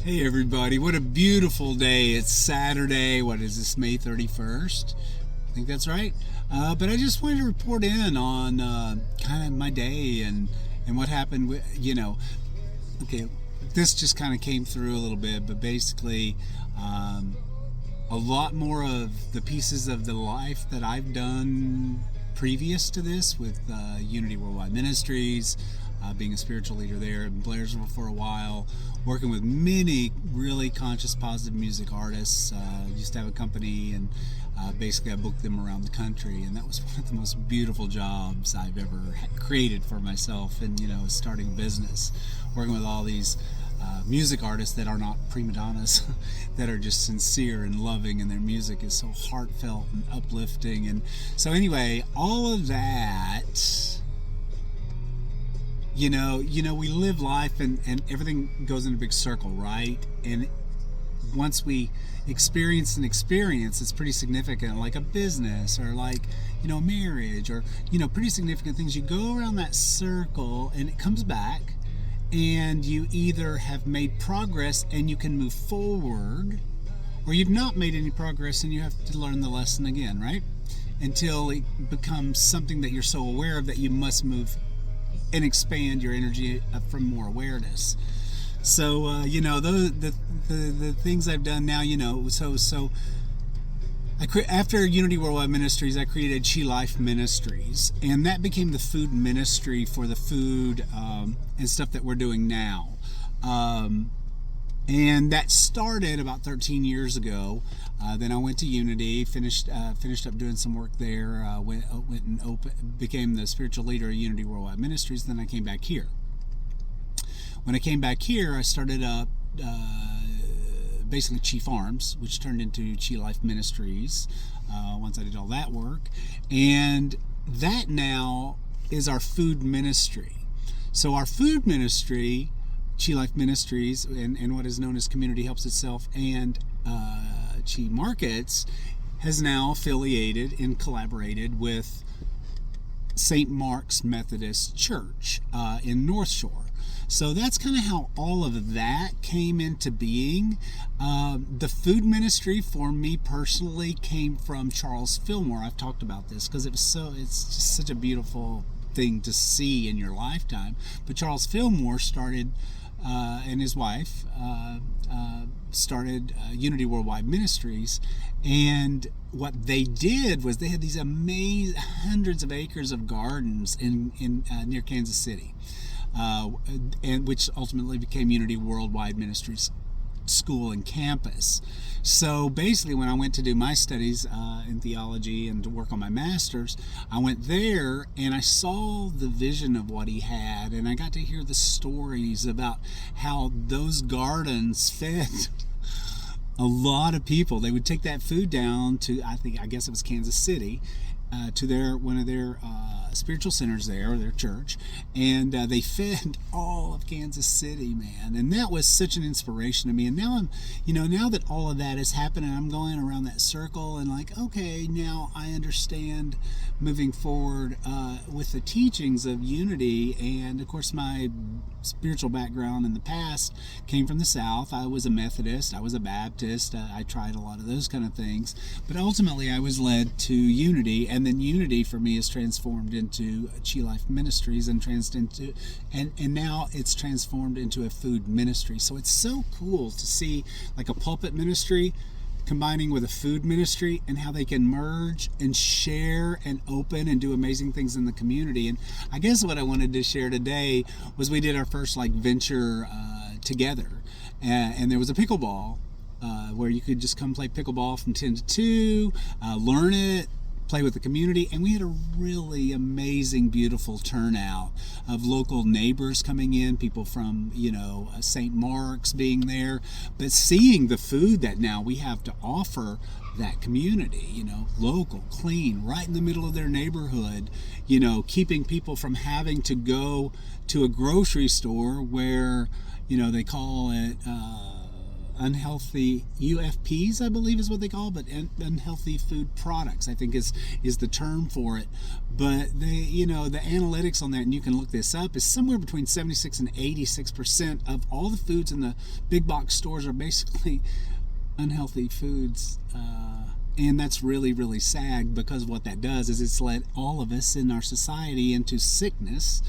Hey everybody, what a beautiful day. It's Saturday. What is this, May 31st? I think that's right. But I just wanted to report in on kind of my day and what happened okay, this just kind of came through a little bit, but basically um, a lot more of the pieces of the life that I've done previous to this with Unity Worldwide Ministries, being a spiritual leader there in Blairsville for a while, working with many really conscious, positive music artists. Used to have a company, and basically I booked them around the country, and that was one of the most beautiful jobs I've ever created for myself. And starting a business, working with all these music artists that are not prima donnas, that are just sincere and loving, and their music is so heartfelt and uplifting. And so anyway, all of that, we live life, and everything goes in a big circle, right? And once we experience an experience, it's pretty significant, like a business or like a marriage, or pretty significant things. You go around that circle and it comes back, and you either have made progress and you can move forward, or you've not made any progress and you have to learn the lesson again, right? Until it becomes something that you're so aware of that you must move and expand your energy from more awareness. So the things I've done now, after Unity Worldwide Ministries, I created Chi Life Ministries, and that became the food ministry for the food and stuff that we're doing now. And that started about 13 years ago. Then I went to Unity, finished up doing some work there. Went and became the spiritual leader of Unity Worldwide Ministries. Then I came back here. When I came back here, I started up basically Chi Farms, which turned into Chi Life Ministries once I did all that work. And that now is our food ministry. So our food ministry, Chi Life Ministries, and what is known as Community Helps Itself and Chi Markets, has now affiliated and collaborated with St. Mark's Methodist Church in North Shore. So that's kind of how all of that came into being. The food ministry for me personally came from Charles Fillmore. I've talked about this because it's just such a beautiful thing to see in your lifetime. But Charles Fillmore started, and his wife started Unity Worldwide Ministries, and what they did was they had these amazing hundreds of acres of gardens in near Kansas City. And which ultimately became Unity Worldwide Ministries School and Campus. So basically, when I went to do my studies in theology and to work on my master's, I went there and I saw the vision of what he had, and I got to hear the stories about how those gardens fed a lot of people. They would take that food down to, I guess it was Kansas City, to one of their spiritual centers there, or their church, and they fed all of Kansas City, man. And that was such an inspiration to me. And now now that all of that has happened, and I'm going around that circle, and like, okay, now I understand moving forward with the teachings of Unity. And of course, my spiritual background in the past came from the South. I was a Methodist, I was a Baptist, I tried a lot of those kind of things, but ultimately I was led to Unity, and then Unity for me is transformed into Chi Life Ministries, and now it's transformed into a food ministry. So it's so cool to see like a pulpit ministry combining with a food ministry, and how they can merge and share and open and do amazing things in the community. And I guess what I wanted to share today was we did our first venture together, and there was a pickleball where you could just come play pickleball from 10 to 2, learn it, play with the community, and we had a really amazing, beautiful turnout of local neighbors coming in, people from St. Mark's being there, but seeing the food that now we have to offer that community, local, clean, right in the middle of their neighborhood, keeping people from having to go to a grocery store where they call it unhealthy UFPs, I believe is what they call, but unhealthy food products, I think is the term for it. But the analytics on that, and you can look this up, is somewhere between 76 and 86% of all the foods in the big box stores are basically unhealthy foods. And that's really, really sad, because what that does is it's led all of us in our society into sickness,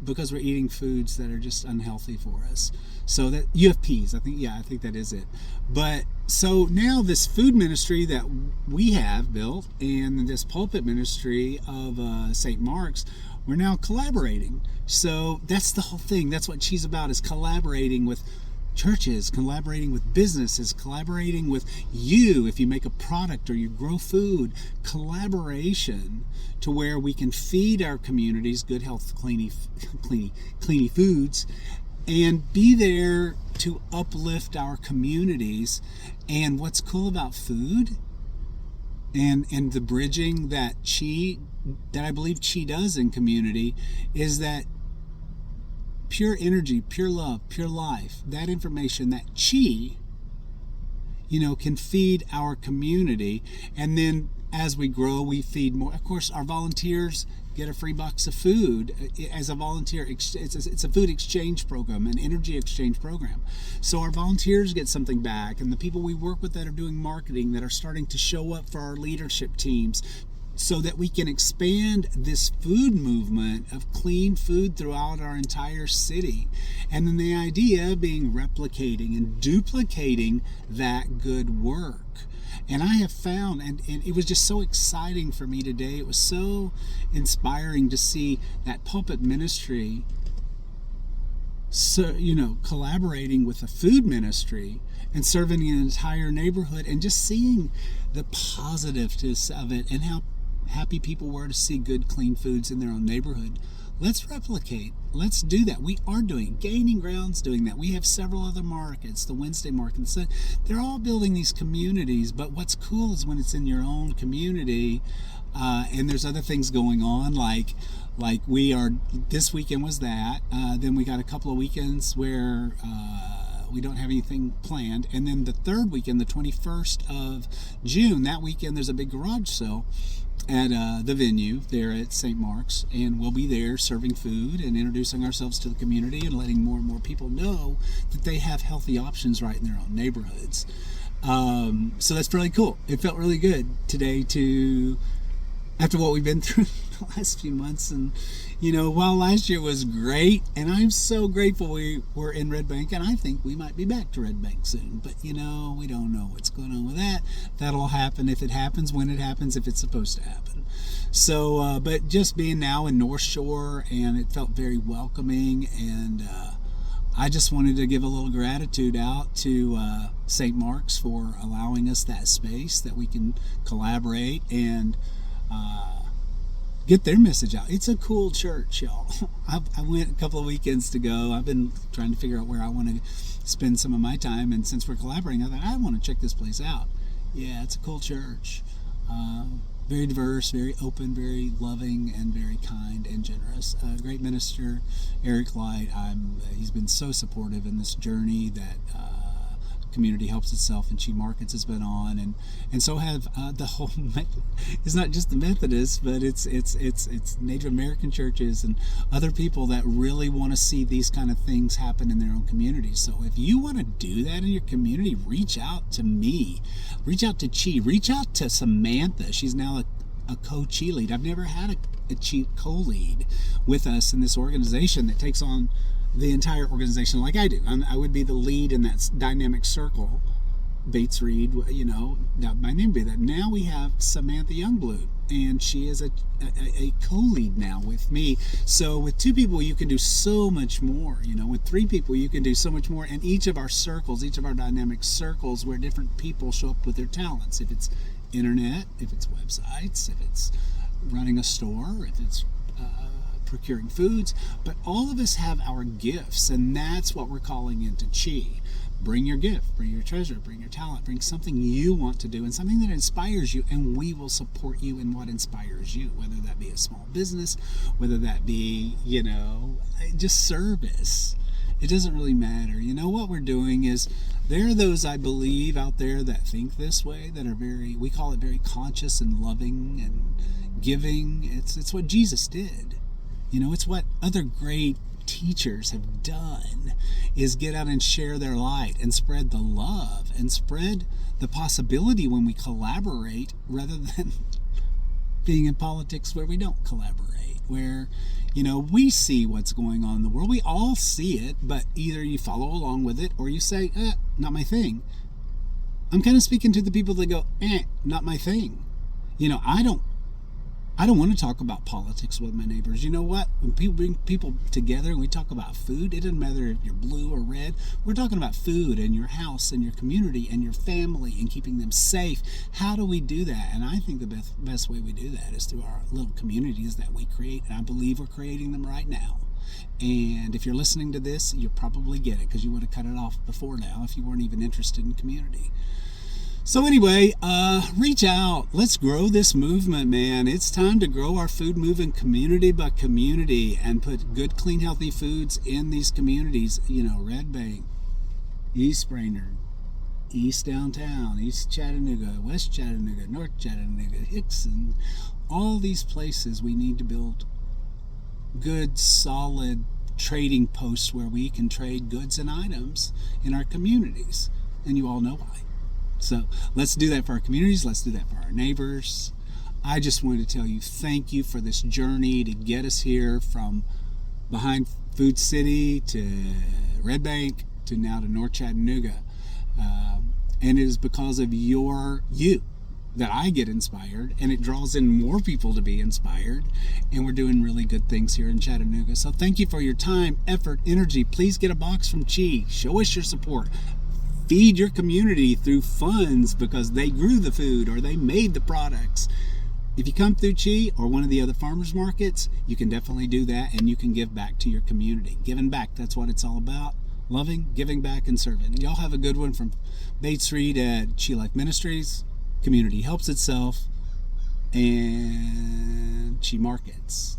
because we're eating foods that are just unhealthy for us. So that UFPs, I think that is it. But so now this food ministry that we have built, and this pulpit ministry of St. Mark's, we're now collaborating. So that's the whole thing. That's what she's about, is collaborating with churches, collaborating with businesses, collaborating with you if you make a product or you grow food. Collaboration to where we can feed our communities good, health, cleany foods, and be there to uplift our communities. And what's cool about food and the bridging that I believe Chi does in community is that pure energy, pure love, pure life, that information, that Chi, can feed our community. And then as we grow, we feed more. Of course, our volunteers get a free box of food as a volunteer. It's a food exchange program, an energy exchange program. So our volunteers get something back, and the people we work with that are doing marketing, that are starting to show up for our leadership teams, so that we can expand this food movement of clean food throughout our entire city. And then the idea being replicating and duplicating that good work. And I have found, and it was just so exciting for me today, it was so inspiring to see that pulpit ministry, so collaborating with a food ministry and serving an entire neighborhood, and just seeing the positiveness of it, and how happy people were to see good, clean foods in their own neighborhood. Let's replicate. Let's do that. We are doing Gaining Ground's doing that. We have several other markets, the Wednesday markets. They're all building these communities. But what's cool is when it's in your own community, and there's other things going on, like we are. This weekend was that. Then we got a couple of weekends where we don't have anything planned, and then the third weekend, the 21st of June, that weekend there's a big garage sale at the venue there at St. Mark's, and we'll be there serving food and introducing ourselves to the community and letting more and more people know that they have healthy options right in their own neighborhoods. So that's really cool. It felt really good today after what we've been through the last few months. And while last year was great, and I'm so grateful we were in Red Bank, and I think we might be back to Red Bank soon, but we don't know what's going on with that. That'll happen if it happens, when it happens, if it's supposed to happen. So but just being now in North Shore, and it felt very welcoming, and I just wanted to give a little gratitude out to St. Mark's for allowing us that space that we can collaborate and get their message out. It's a cool church, y'all. I went a couple of weekends ago. I've been trying to figure out where I want to spend some of my time, and since we're collaborating, I thought I want to check this place out. Yeah, it's a cool church. Very diverse, very open, very loving, and very kind and generous. Great minister, Eric Light. He's been so supportive in this journey that Community Helps Itself and Chi Markets has been on, and so have the whole. It's not just the Methodists, but it's Native American churches and other people that really want to see these kind of things happen in their own communities. So if you want to do that in your community, reach out to me, reach out to Chi, reach out to Samantha. She's now a co-Chi lead. I've never had a Chi co-lead with us in this organization that takes on the entire organization like I do. I would be the lead in that dynamic circle. Bates Reed, that my name would be that. Now we have Samantha Youngblood, and she is a co-lead now with me. So with two people, you can do so much more. With three people, you can do so much more. And each of our circles, each of our dynamic circles, where different people show up with their talents. If it's internet, if it's websites, if it's running a store, if it's procuring foods, but all of us have our gifts, and that's what we're calling into Chi. Bring your gift, bring your treasure, bring your talent, bring something you want to do and something that inspires you, and we will support you in what inspires you, whether that be a small business, whether that be, just service. It doesn't really matter. You know, what we're doing is, there are those, I believe, out there that think this way, that are very, we call it very conscious and loving and giving. It's what Jesus did. You know, it's what other great teachers have done, is get out and share their light and spread the love and spread the possibility when we collaborate, rather than being in politics where we don't collaborate, where, you know, we see what's going on in the world. We all see it, but either you follow along with it or you say, not my thing. I'm kind of speaking to the people that go, not my thing. You know, I don't want to talk about politics with my neighbors. You know what? When people bring people together and we talk about food, it doesn't matter if you're blue or red. We're talking about food and your house and your community and your family and keeping them safe. How do we do that? And I think the best way we do that is through our little communities that we create. And I believe we're creating them right now. And if you're listening to this, you probably get it, because you would have cut it off before now if you weren't even interested in community. So anyway, reach out. Let's grow this movement, man. It's time to grow our food movement community by community and put good, clean, healthy foods in these communities. You know, Red Bank, East Brainerd, East Downtown, East Chattanooga, West Chattanooga, North Chattanooga, Hickson. All these places we need to build good, solid trading posts where we can trade goods and items in our communities. And you all know why. So let's do that for our communities. Let's do that for our neighbors. I just wanted to tell you thank you for this journey to get us here from behind Food City to Red Bank to now to North Chattanooga. And it is because of you that I get inspired, and it draws in more people to be inspired. And we're doing really good things here in Chattanooga. So thank you for your time, effort, energy. Please get a box from Chi. Show us your support. Feed your community through funds because they grew the food or they made the products. If you come through Chi or one of the other farmers markets, you can definitely do that, and you can give back to your community. Giving back, that's what it's all about. Loving, giving back, and serving. Y'all have a good one from Bates Reed at Chi Life Ministries. Community helps itself, and Chi Markets.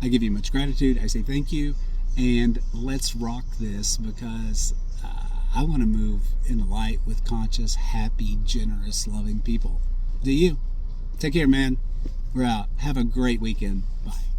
I give you much gratitude. I say thank you, and let's rock this, because I want to move in the light with conscious, happy, generous, loving people. Do you? Take care, man. We're out. Have a great weekend. Bye.